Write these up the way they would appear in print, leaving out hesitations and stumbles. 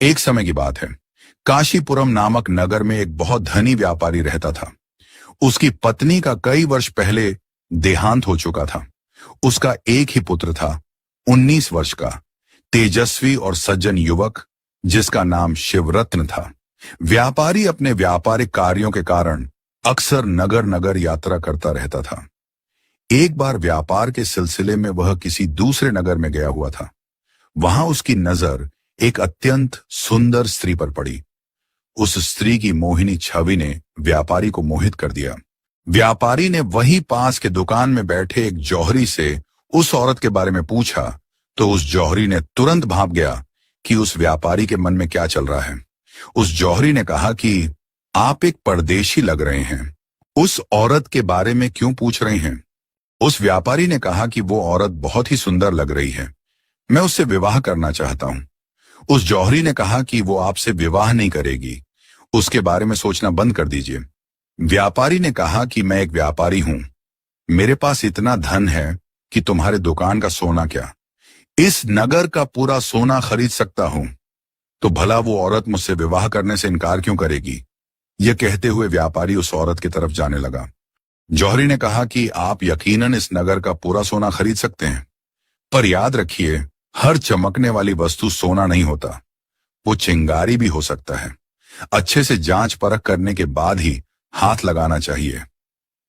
एक समय की बात है। काशीपुरम नामक नगर में एक बहुत धनी व्यापारी रहता था। उसकी पत्नी का कई वर्ष पहले देहांत हो चुका था। उसका एक ही पुत्र था, 19 वर्ष का, तेजस्वी और सज्जन युवक, जिसका नाम शिवरत्न था। व्यापारी अपने व्यापारिक कार्यों के कारण अक्सर नगर नगर यात्रा करता रहता था। एक बार व्यापार के सिलसिले में वह किसी दूसरे नगर में गया हुआ था। वहां उसकी नजर एक अत्यंत सुंदर स्त्री पर पड़ी। उस स्त्री की मोहिनी छवि ने व्यापारी को मोहित कर दिया। व्यापारी ने वहीं पास के दुकान में बैठे एक जौहरी से उस औरत के बारे में पूछा, तो उस जौहरी ने तुरंत भांप गया कि उस व्यापारी के मन में क्या चल रहा है। उस जौहरी ने कहा कि आप एक परदेशी लग रहे हैं, उस औरत के बारे में क्यों पूछ रहे हैं? उस व्यापारी ने कहा कि वो औरत बहुत ही सुंदर लग रही है, मैं उससे विवाह करना चाहता हूं। उस जौहरी ने कहा कि वो आपसे विवाह नहीं करेगी, उसके बारे में सोचना बंद कर दीजिए। व्यापारी ने कहा कि मैं एक व्यापारी हूं, मेरे पास इतना धन है कि तुम्हारे दुकान का सोना क्या, इस नगर का पूरा सोना खरीद सकता हूं, तो भला वो औरत मुझसे विवाह करने से इनकार क्यों करेगी? यह कहते हुए व्यापारी उस औरत की तरफ जाने लगा। जौहरी ने कहा कि आप यकीनन इस नगर का पूरा सोना खरीद सकते हैं, पर याद रखिए, हर चमकने वाली वस्तु सोना नहीं होता, वो चिंगारी भी हो सकता है। अच्छे से जांच परख करने के बाद ही हाथ लगाना चाहिए,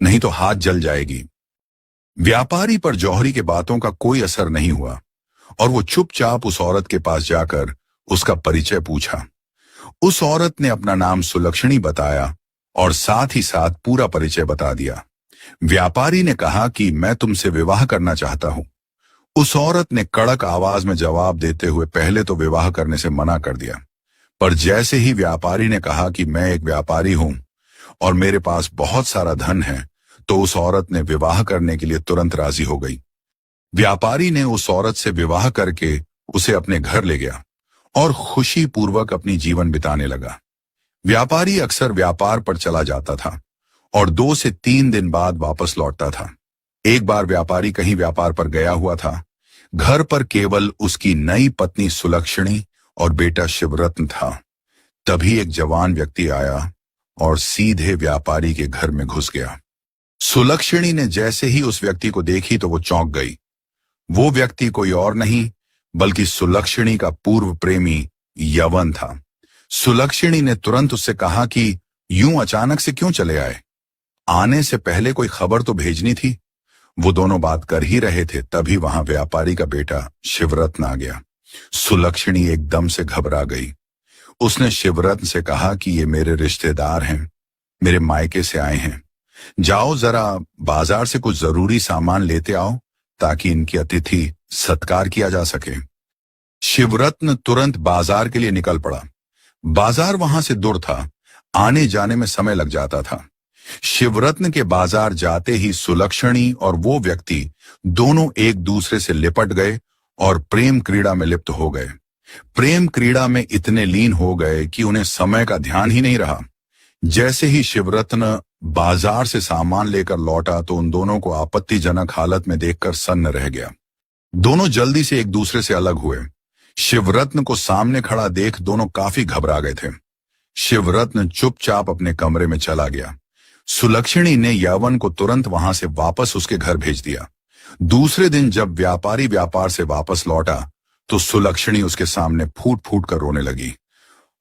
नहीं तो हाथ जल जाएगी। व्यापारी पर जौहरी के बातों का कोई असर नहीं हुआ और वो चुपचाप उस औरत के पास जाकर उसका परिचय पूछा। उस औरत ने अपना नाम सुलक्षणी बताया और साथ ही साथ पूरा परिचय बता दिया। व्यापारी ने कहा कि मैं तुमसे विवाह करना चाहता हूं। उस औरत ने कड़क आवाज में जवाब देते हुए पहले तो विवाह करने से मना कर दिया, पर जैसे ही व्यापारी ने कहा कि मैं एक व्यापारी हूं और मेरे पास बहुत सारा धन है, तो उस औरत ने विवाह करने के लिए तुरंत राजी हो गई। व्यापारी ने उस औरत से विवाह करके उसे अपने घर ले गया और खुशी पूर्वक अपनी जीवन बिताने लगा। व्यापारी अक्सर व्यापार पर चला जाता था और 2 से 3 दिन बाद वापस लौटता था। एक बार व्यापारी कहीं व्यापार पर गया हुआ था। घर पर केवल उसकी नई पत्नी सुलक्षणी और बेटा शिवरत्न था। तभी एक जवान व्यक्ति आया और सीधे व्यापारी के घर में घुस गया। सुलक्षणी ने जैसे ही उस व्यक्ति को देखी तो वो चौंक गई। वो व्यक्ति कोई और नहीं बल्कि सुलक्षणी का पूर्व प्रेमी यवन था। सुलक्षणी ने तुरंत उससे कहा कि यूं अचानक से क्यों चले आए? आने से पहले कोई खबर तो भेजनी थी। वो दोनों बात कर ही रहे थे, तभी वहां व्यापारी का बेटा शिवरत्न आ गया। सुलक्षणी एकदम से घबरा गई। उसने शिवरत्न से कहा कि ये मेरे रिश्तेदार हैं, मेरे मायके से आए हैं, जाओ जरा बाजार से कुछ जरूरी सामान लेते आओ ताकि इनकी अतिथि सत्कार किया जा सके। शिवरत्न तुरंत बाजार के लिए निकल पड़ा। बाजार वहां से दूर था, आने जाने में समय लग जाता था। शिवरत्न के बाजार जाते ही सुलक्षणी और वो व्यक्ति दोनों एक दूसरे से लिपट गए और प्रेम क्रीड़ा में लिप्त हो गए। प्रेम क्रीड़ा में इतने लीन हो गए कि उन्हें समय का ध्यान ही नहीं रहा। जैसे ही शिवरत्न बाजार से सामान लेकर लौटा तो उन दोनों को आपत्तिजनक हालत में देखकर सन्न रह गया। दोनों जल्दी से एक दूसरे से अलग हुए। शिवरत्न को सामने खड़ा देख दोनों काफी घबरा गए थे। शिवरत्न चुपचाप अपने कमरे में चला गया। सुलक्षणी ने यवन को तुरंत वहां से वापस उसके घर भेज दिया। दूसरे दिन जब व्यापारी व्यापार से वापस लौटा तो सुलक्षणी उसके सामने फूट फूट कर रोने लगी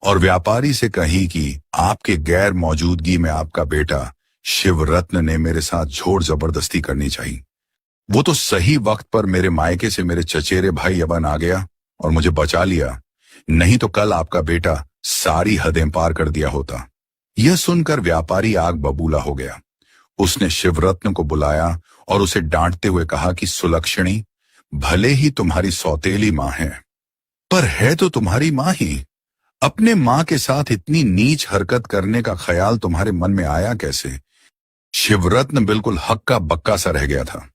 और व्यापारी से कही कि आपके गैर मौजूदगी में आपका बेटा शिवरत्न ने मेरे साथ जोर जबरदस्ती करनी चाहिए। वो तो सही वक्त पर मेरे मायके से मेरे चचेरे भाई यवन आ गया और मुझे बचा लिया, नहीं तो कल आपका बेटा सारी हदें पार कर दिया होता। यह सुनकर व्यापारी आग बबूला हो गया। उसने शिवरत्न को बुलाया और उसे डांटते हुए कहा कि सुलक्षणी, भले ही तुम्हारी सौतेली मां है, पर है तो तुम्हारी मां ही। अपने मां के साथ इतनी नीच हरकत करने का ख्याल तुम्हारे मन में आया कैसे? शिवरत्न बिल्कुल हक्का बक्का सा रह गया था।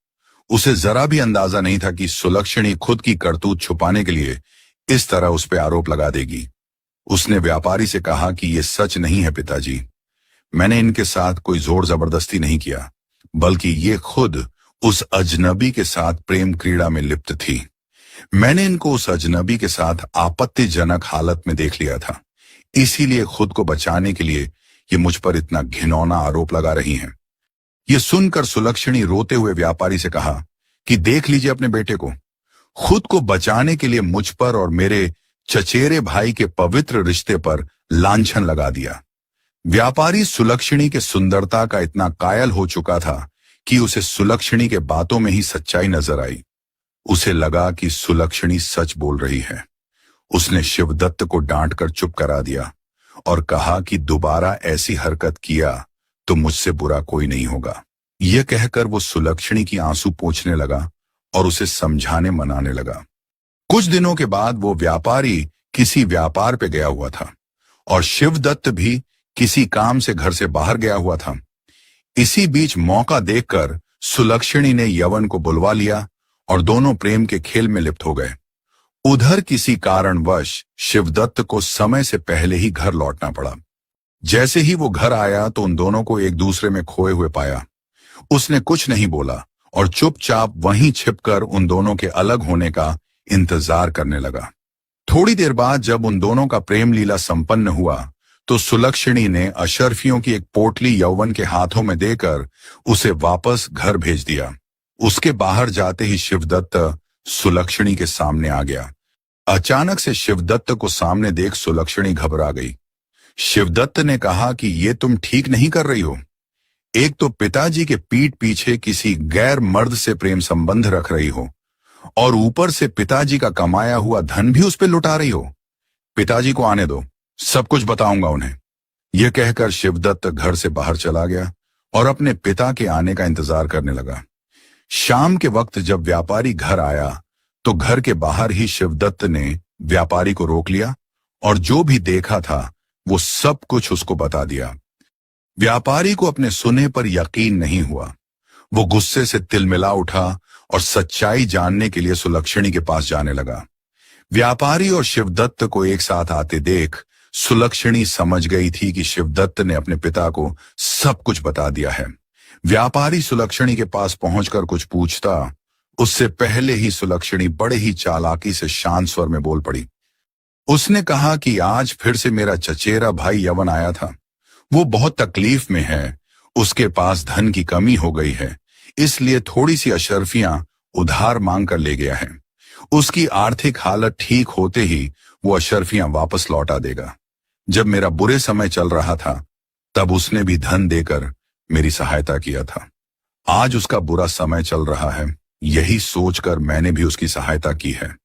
उसे जरा भी अंदाजा नहीं था कि सुलक्षणी खुद की करतूत छुपाने के लिए इस तरह उस पर आरोप लगा देगी। उसने व्यापारी से कहा कि यह सच नहीं है पिताजी, मैंने इनके साथ कोई जोर जबरदस्ती नहीं किया, बल्कि ये खुद उस अजनबी के साथ प्रेम क्रीड़ा में लिप्त थी। मैंने इनको उस अजनबी के साथ आपत्तिजनक हालत में देख लिया था, इसीलिए खुद को बचाने के लिए ये मुझ पर इतना घिनौना आरोप लगा रही हैं। ये सुनकर सुलक्षणी रोते हुए व्यापारी से कहा कि देख लीजिए अपने बेटे को, खुद को बचाने के लिए मुझ पर और मेरे चचेरे भाई के पवित्र रिश्ते पर लांछन लगा दिया। व्यापारी सुलक्षणी के सुंदरता का इतना कायल हो चुका था कि उसे सुलक्षणी के बातों में ही सच्चाई नजर आई। उसे लगा कि सुलक्षणी सच बोल रही है। उसने शिवदत्त को डांटकर चुप करा दिया और कहा कि दोबारा ऐसी हरकत किया तो मुझसे बुरा कोई नहीं होगा। यह कहकर वो सुलक्षणी की आंसू पोंछने लगा और उसे समझाने मनाने लगा। कुछ दिनों के बाद वो व्यापारी किसी व्यापार पे गया हुआ था और शिवदत्त भी किसी काम से घर से बाहर गया हुआ था। इसी बीच मौका देखकर सुलक्षणी ने यवन को बुलवा लिया और दोनों प्रेम के खेल में लिप्त हो गए। उधर किसी कारणवश शिवदत्त को समय से पहले ही घर लौटना पड़ा। जैसे ही वो घर आया तो उन दोनों को एक दूसरे में खोए हुए पाया। उसने कुछ नहीं बोला और चुपचाप वहीं छिपकर उन दोनों के अलग होने का इंतजार करने लगा। थोड़ी देर बाद जब उन दोनों का प्रेम लीला संपन्न हुआ तो सुलक्षणी ने अशर्फियों की एक पोटली यौवन के हाथों में देकर उसे वापस घर भेज दिया। उसके बाहर जाते ही शिवदत्त सुलक्षणी के सामने आ गया। अचानक से शिवदत्त को सामने देख सुलक्षणी घबरा गई। शिवदत्त ने कहा कि ये तुम ठीक नहीं कर रही हो। एक तो पिताजी के पीठ पीछे किसी गैर मर्द से प्रेम संबंध रख रही हो और ऊपर से पिताजी का कमाया हुआ धन भी उस पर लुटा रही हो। पिताजी को आने दो, सब कुछ बताऊंगा उन्हें। यह कहकर शिवदत्त घर से बाहर चला गया और अपने पिता के आने का इंतजार करने लगा। शाम के वक्त जब व्यापारी घर आया तो घर के बाहर ही शिवदत्त ने व्यापारी को रोक लिया और जो भी देखा था वो सब कुछ उसको बता दिया। व्यापारी को अपने सुने पर यकीन नहीं हुआ। वो गुस्से से तिलमिला उठा और सच्चाई जानने के लिए सुलक्षणी के पास जाने लगा। व्यापारी और शिवदत्त को एक साथ आते देख सुलक्षणी समझ गई थी कि शिवदत्त ने अपने पिता को सब कुछ बता दिया है। व्यापारी सुलक्षणी के पास पहुंचकर कुछ पूछता, उससे पहले ही सुलक्षणी बड़े ही चालाकी से शांत स्वर में बोल पड़ी। उसने कहा कि आज फिर से मेरा चचेरा भाई यवन आया था। वो बहुत तकलीफ में है, उसके पास धन की कमी हो गई है, इसलिए थोड़ी सी अशर्फियां उधार मांग कर ले गया है। उसकी आर्थिक हालत ठीक होते ही वो अशर्फियां वापस लौटा देगा। जब मेरा बुरे समय चल रहा था तब उसने भी धन देकर मेरी सहायता किया था। आज उसका बुरा समय चल रहा है, यही सोचकर मैंने भी उसकी सहायता की है।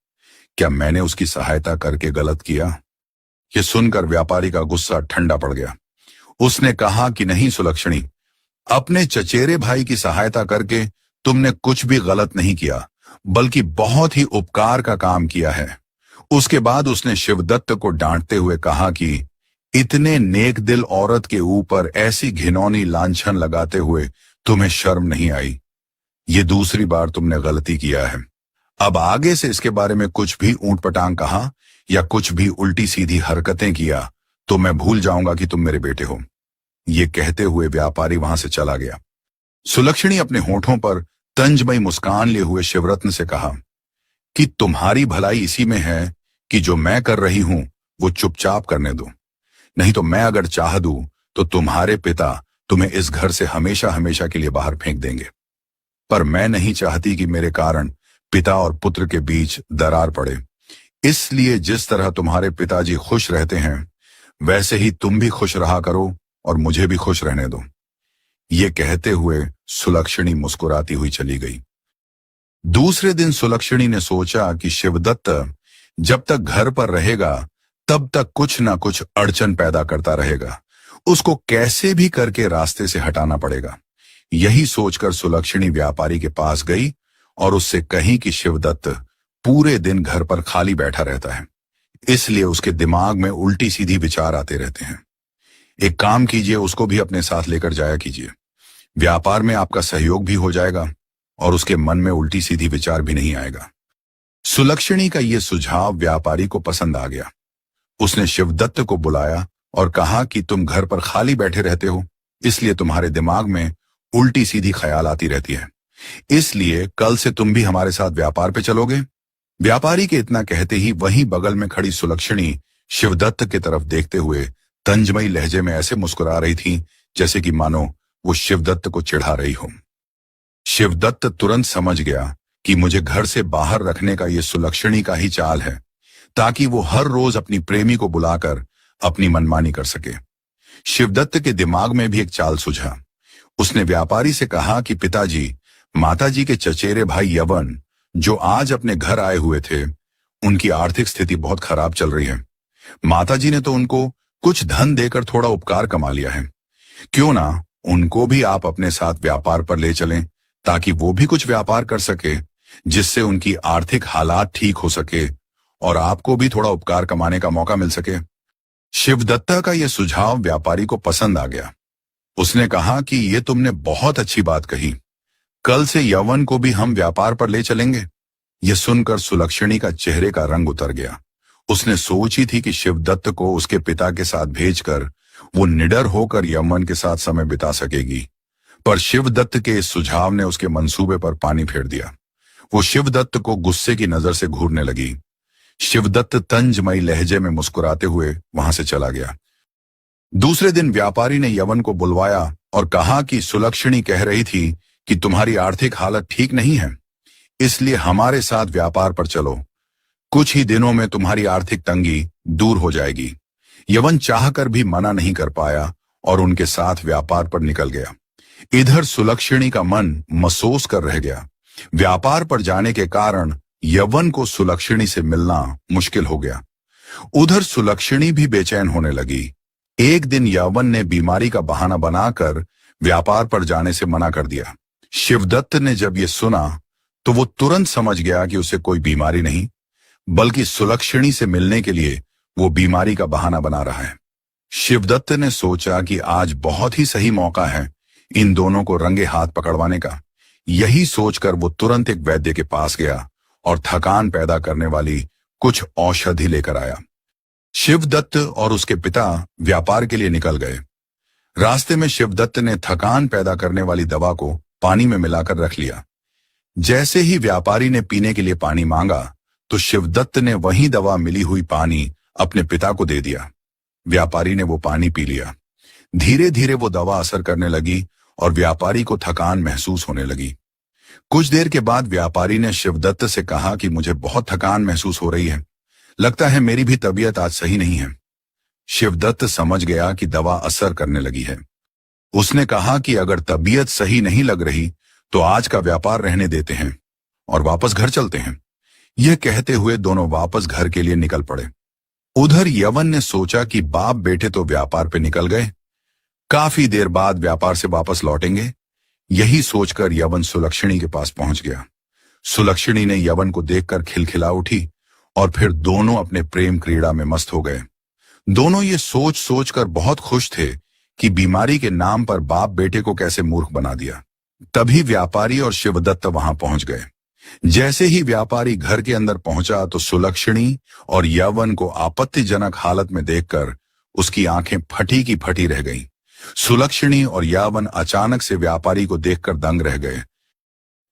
क्या मैंने उसकी सहायता करके गलत किया? यह सुनकर व्यापारी का गुस्सा ठंडा पड़ गया। उसने कहा कि नहीं सुलक्षणी, अपने चचेरे भाई की सहायता करके तुमने कुछ भी गलत नहीं किया, बल्कि बहुत ही उपकार का काम किया है। उसके बाद उसने शिवदत्त को डांटते हुए कहा कि इतने नेक दिल औरत के ऊपर ऐसी घिनौनी लांछन लगाते हुए तुम्हें शर्म नहीं आई। ये दूसरी बार तुमने गलती किया है। अब आगे से इसके बारे में कुछ भी ऊंटपटांग कहा या कुछ भी उल्टी सीधी हरकतें किया तो मैं भूल जाऊंगा कि तुम मेरे बेटे हो। ये कहते हुए व्यापारी वहां से चला गया। सुलक्षणी अपने होठों पर तंजमयी मुस्कान लिए हुए शिवरत्न से कहा कि तुम्हारी भलाई इसी में है कि जो मैं कर रही हूं वो चुपचाप करने दो, नहीं तो मैं अगर चाह दूं तो तुम्हारे पिता तुम्हें इस घर से हमेशा हमेशा के लिए बाहर फेंक देंगे। पर मैं नहीं चाहती कि मेरे कारण पिता और पुत्र के बीच दरार पड़े, इसलिए जिस तरह तुम्हारे पिताजी खुश रहते हैं वैसे ही तुम भी खुश रहा करो और मुझे भी खुश रहने दो। ये कहते हुए सुलक्षणी मुस्कुराती हुई चली गई। दूसरे दिन सुलक्षणी ने सोचा कि शिवदत्त जब तक घर पर रहेगा तब तक कुछ ना कुछ अड़चन पैदा करता रहेगा, उसको कैसे भी करके रास्ते से हटाना पड़ेगा। यही सोचकर सुलक्षणी व्यापारी के पास गई और उससे कही कि शिवदत्त पूरे दिन घर पर खाली बैठा रहता है, इसलिए उसके दिमाग में उल्टी सीधी विचार आते रहते हैं। एक काम कीजिए, उसको भी अपने साथ लेकर जाया कीजिए। व्यापार में आपका सहयोग भी हो जाएगा और उसके मन में उल्टी सीधी विचार भी नहीं आएगा। सुलक्षणी का यह सुझाव व्यापारी को पसंद आ गया। उसने शिवदत्त को बुलाया और कहा कि तुम घर पर खाली बैठे रहते हो, इसलिए तुम्हारे दिमाग में उल्टी सीधी ख्याल आती रहती है, इसलिए कल से तुम भी हमारे साथ व्यापार पे चलोगे। व्यापारी के इतना कहते ही वहीं बगल में खड़ी सुलक्षणी शिवदत्त की तरफ देखते हुए तंजमयी लहजे में ऐसे मुस्कुरा रही थी जैसे कि मानो वो शिवदत्त को चिढ़ा रही हो। शिवदत्त तुरंत समझ गया कि मुझे घर से बाहर रखने का ये सुलक्षणी का ही चाल है, ताकि वो हर रोज अपनी प्रेमी को बुलाकर अपनी मनमानी कर सके। शिवदत्त के दिमाग में भी एक चाल सुझा। उसने व्यापारी से कहा कि पिताजी, माताजी के चचेरे भाई यवन जो आज अपने घर आए हुए थे, उनकी आर्थिक स्थिति बहुत खराब चल रही है। माताजी ने तो उनको कुछ धन देकर थोड़ा उपकार कमा लिया है। क्यों ना उनको भी आप अपने साथ व्यापार पर ले चलें, ताकि वो भी कुछ व्यापार कर सके, जिससे उनकी आर्थिक हालात ठीक हो सके और आपको भी थोड़ा उपकार कमाने का मौका मिल सके। शिवदत्ता का यह सुझाव व्यापारी को पसंद आ गया। उसने कहा कि ये तुमने बहुत अच्छी बात कही, कल से यवन को भी हम व्यापार पर ले चलेंगे। यह सुनकर सुलक्षणी का चेहरे का रंग उतर गया। उसने सोची थी कि शिवदत्त को उसके पिता के साथ भेजकर वो निडर होकर यमन के साथ समय बिता सकेगी, पर शिवदत्त के इस सुझाव ने उसके मंसूबे पर पानी फेर दिया। वो शिवदत्त को गुस्से की नजर से घूरने लगी। शिवदत्त तंजमयी लहजे में मुस्कुराते हुए वहां से चला गया। दूसरे दिन व्यापारी ने यवन को बुलवाया और कहा कि सुलक्षणी कह रही थी कि तुम्हारी आर्थिक हालत ठीक नहीं है, इसलिए हमारे साथ व्यापार पर चलो। कुछ ही दिनों में तुम्हारी आर्थिक तंगी दूर हो जाएगी। यवन चाहकर भी मना नहीं कर पाया और उनके साथ व्यापार पर निकल गया। इधर सुलक्षणी का मन मसोस कर रह गया। व्यापार पर जाने के कारण यवन को सुलक्षणी से मिलना मुश्किल हो गया। उधर सुलक्षणी भी बेचैन होने लगी। एक दिन यवन ने बीमारी का बहाना बनाकर व्यापार पर जाने से मना कर दिया। शिवदत्त ने जब ये सुना तो वो तुरंत समझ गया कि उसे कोई बीमारी नहीं, बल्कि सुलक्षणी से मिलने के लिए वो बीमारी का बहाना बना रहा है। शिवदत्त ने सोचा कि आज बहुत ही सही मौका है इन दोनों को रंगे हाथ पकड़वाने का। यही सोचकर वो तुरंत एक वैद्य के पास गया और थकान पैदा करने वाली कुछ औषधि लेकर आया। शिवदत्त और उसके पिता व्यापार के लिए निकल गए। रास्ते में शिवदत्त ने थकान पैदा करने वाली दवा को पानी में मिलाकर रख लिया। जैसे ही व्यापारी ने पीने के लिए पानी मांगा तो शिवदत्त ने वही दवा मिली हुई पानी अपने पिता को दे दिया। व्यापारी ने वो पानी पी लिया। धीरे धीरे वो दवा असर करने लगी और व्यापारी को थकान महसूस होने लगी। कुछ देर के बाद व्यापारी ने शिवदत्त से कहा कि मुझे बहुत थकान महसूस हो रही है, लगता है मेरी भी तबीयत आज सही नहीं है। शिवदत्त समझ गया कि दवा असर करने लगी है। उसने कहा कि अगर तबीयत सही नहीं लग रही तो आज का व्यापार रहने देते हैं और वापस घर चलते हैं। यह कहते हुए दोनों वापस घर के लिए निकल पड़े। उधर यवन ने सोचा कि बाप बेटे तो व्यापार पे निकल गए, काफी देर बाद व्यापार से वापस लौटेंगे। यही सोचकर यवन सुलक्षणी के पास पहुंच गया। सुलक्षणी ने यवन को देखकर खिलखिला उठी और फिर दोनों अपने प्रेम क्रीड़ा में मस्त हो गए। दोनों ये सोच सोचकर बहुत खुश थे कि बीमारी के नाम पर बाप बेटे को कैसे मूर्ख बना दिया। तभी व्यापारी और शिवदत्त वहां पहुंच गए। जैसे ही व्यापारी घर के अंदर पहुंचा तो सुलक्षणी और यवन को आपत्तिजनक हालत में देखकर उसकी आंखें फटी की फटी रह गईं। सुलक्षणी और यवन अचानक से व्यापारी को देखकर दंग रह गए।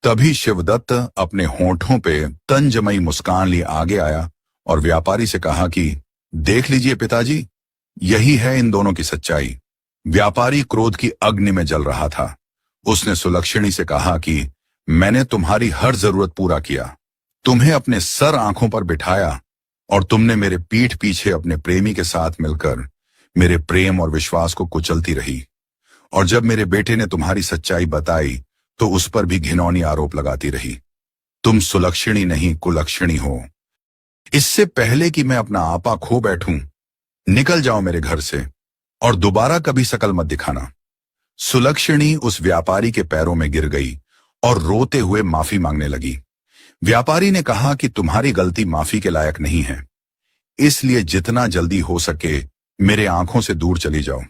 तभी शिवदत्त अपने होठों पे तंजमयी मुस्कान लिए आगे आया और व्यापारी से कहा कि देख लीजिए पिताजी, यही है इन दोनों की सच्चाई। व्यापारी क्रोध की अग्नि में जल रहा था। उसने सुलक्षणी से कहा कि मैंने तुम्हारी हर जरूरत पूरा किया, तुम्हें अपने सर आंखों पर बिठाया और तुमने मेरे पीठ पीछे अपने प्रेमी के साथ मिलकर मेरे प्रेम और विश्वास को कुचलती रही, और जब मेरे बेटे ने तुम्हारी सच्चाई बताई तो उस पर भी घिनौनी आरोप लगाती रही। तुम सुलक्षणी नहीं कुलक्षणी हो। इससे पहले कि मैं अपना आपा खो बैठूं, निकल जाओ मेरे घर से और दोबारा कभी शकल मत दिखाना। सुलक्षणी उस व्यापारी के पैरों में गिर गई और रोते हुए माफी मांगने लगी। व्यापारी ने कहा कि तुम्हारी गलती माफी के लायक नहीं है, इसलिए जितना जल्दी हो सके मेरे आंखों से दूर चली जाओ।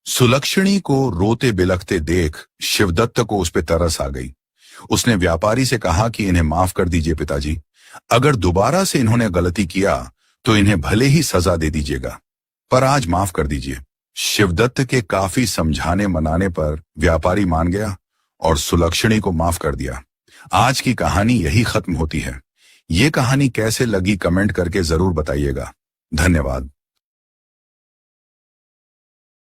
सुलक्षणी को रोते बिलखते देख शिवदत्त को उस पर तरस आ गई। उसने व्यापारी से कहा कि इन्हें माफ कर दीजिए पिताजी, अगर दोबारा से इन्होंने गलती किया तो इन्हें भले ही सजा दे दीजिएगा, पर आज माफ कर दीजिए। शिवदत्त के काफी समझाने मनाने पर व्यापारी मान गया और सुलक्षणी को माफ कर दिया। आज की कहानी यही खत्म होती है। ये कहानी कैसे लगी कमेंट करके जरूर बताइएगा। धन्यवाद।